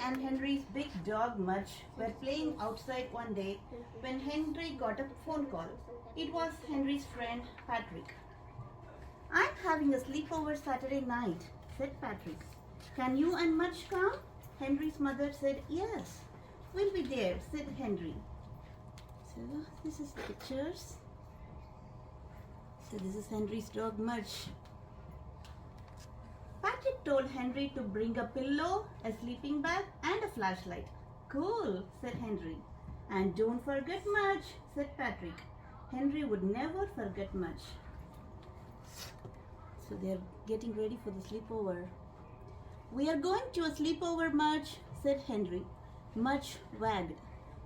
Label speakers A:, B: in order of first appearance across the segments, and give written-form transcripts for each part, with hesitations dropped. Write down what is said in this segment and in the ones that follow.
A: and Henry's big dog Mudge were playing outside one day when Henry got a phone call. It was Henry's friend Patrick. "I'm having a sleepover Saturday night," said Patrick. "Can you and Mudge come?" Henry's mother said yes. "We'll be there," said Henry. So this is the pictures. So this is Henry's dog Mudge. Patrick told Henry to bring a pillow, a sleeping bag and a flashlight. "Cool," said Henry. "And don't forget Mudge," said Patrick. Henry would never forget Mudge. So they are getting ready for the sleepover. "We are going to a sleepover, Mudge," said Henry. Mudge wagged.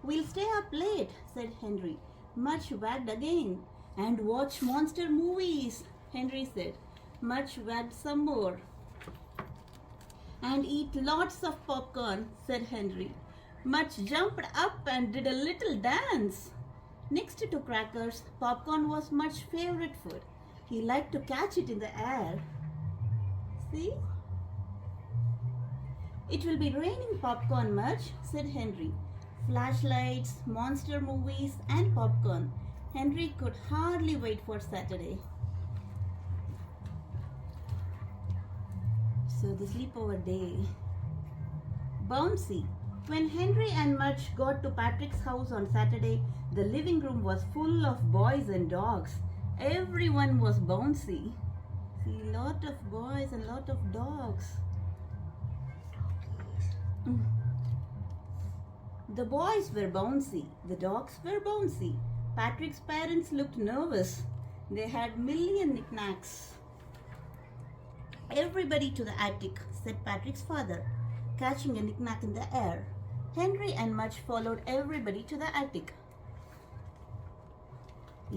A: "We'll stay up late," said Henry. Mudge wagged again. "And watch monster movies," Henry said. Mudge wagged some more. "And eat lots of popcorn," said Henry. Mudge jumped up and did a little dance. Next to crackers, popcorn was Mudge's favorite food. He liked to catch it in the air. See? "It will be raining popcorn, Mudge," said Henry. Flashlights, monster movies and popcorn. Henry could hardly wait for Saturday. So the sleepover day. Bouncy. When Henry and Mudge got to Patrick's house on Saturday, the living room was full of boys and dogs. Everyone was bouncy. See, lot of boys and lot of dogs. The boys were bouncy. The dogs were bouncy. Patrick's parents looked nervous. They had million knickknacks. "Everybody to the attic," said Patrick's father, catching a knickknack in the air. Henry and Mudge followed everybody to the attic.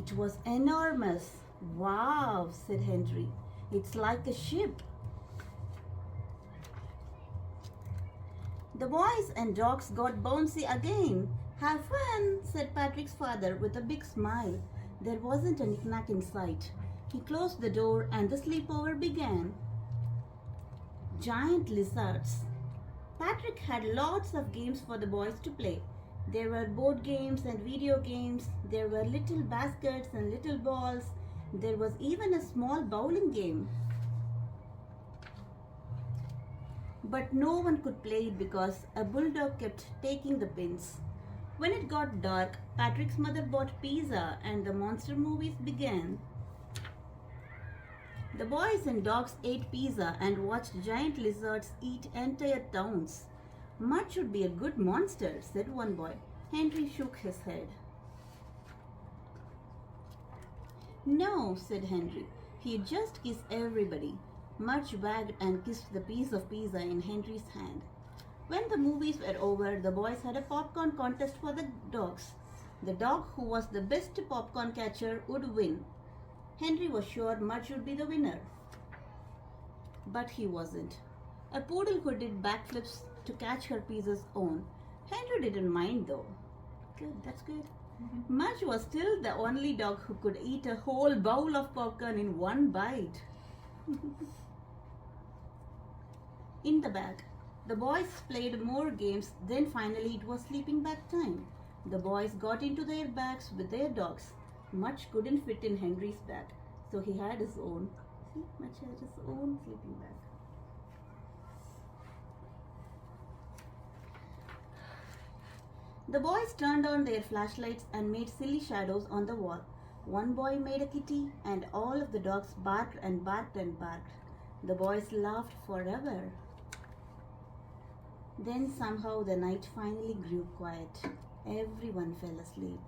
A: It was enormous. "Wow," said Henry. "It's like a ship." The boys and dogs got bouncy again. "Have fun," said Patrick's father with a big smile. There wasn't a knickknack in sight. He closed the door and the sleepover began. Giant lizards. Patrick had lots of games for the boys to play. There were board games and video games. There were little baskets and little balls. There was even a small bowling game. But no one could play it because a bulldog kept taking the pins. When it got dark, Patrick's mother bought pizza and the monster movies began. The boys and dogs ate pizza and watched giant lizards eat entire towns. "Mudge would be a good monster," said one boy. Henry shook his head. "No," said Henry. "He'd just kiss everybody." Mudge wagged and kissed the piece of pizza in Henry's hand. When the movies were over, the boys had a popcorn contest for the dogs. The dog who was the best popcorn catcher would win. Henry was sure Mudge would be the winner. But he wasn't. A poodle who did backflips to catch her pieces own. Henry didn't mind though. Good, that's good. Mudge was still the only dog who could eat a whole bowl of popcorn in one bite. In the bag, the boys played more games. Then finally it was sleeping bag time. The boys got into their bags with their dogs. Mudge couldn't fit in Henry's bag, so he had his own. See, Mudge had his own sleeping bag. The boys turned on their flashlights and made silly shadows on the wall. One boy made a kitty, and all of the dogs barked and barked and barked. The boys laughed forever. Then somehow the night finally grew quiet. Everyone fell asleep.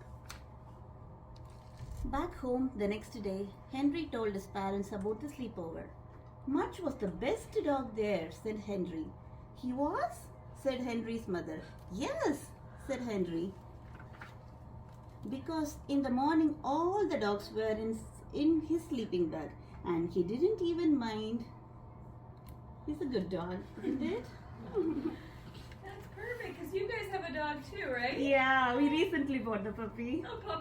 A: Back home the next day, Henry told his parents about the sleepover. "Mudge was the best dog there," said Henry. "He was?" said Henry's mother. "Yes," said Henry. Because in the morning all the dogs were in his sleeping bag and he didn't even mind. He's a good dog, isn't it?
B: That's perfect, because you guys have a dog too, right?
A: Yeah, we recently bought the puppy.
B: Oh,